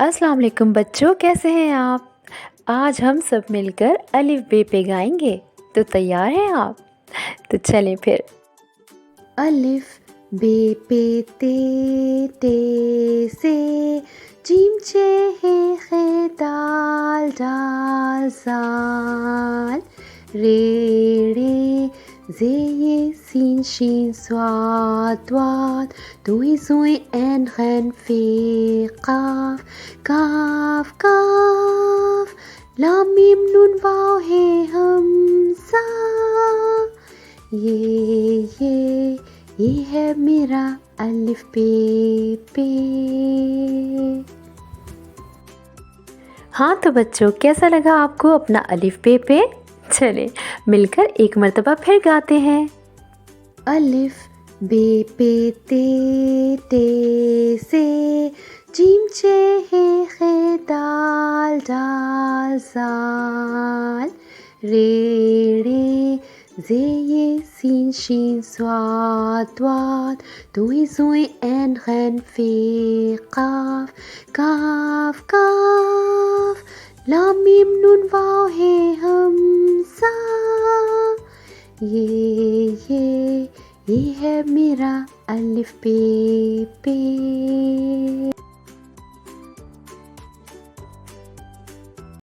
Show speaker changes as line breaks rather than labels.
अस्सलाम वालेकुम बच्चों, कैसे हैं आप? आज हम सब मिलकर अलिफ बे पे गाएंगे, तो तैयार हैं आप? तो चलें फिर। अलिफ बे पे ते से, जीम चे हे दाल दाल जाल, रे ze ye sin shin swat wat, doi zoi en ren fe qaf kaf kaf, lam mim nun vaw he hamza, ये है मेरा अलिफ बे पे। हाँ तो बच्चों, कैसा लगा आपको अपना अलिफ बे पे? चले मिलकर एक मर्तबा फिर गाते हैं। अलिफ बे पे ते से, जीम चे हे दाल दाल जाल, रे ze ye sin shin swat wat, doi zoi en ren fe qaf kaf kaf, lam mim nun vaw he hamza, ये है मेरा अलिफ बे पे।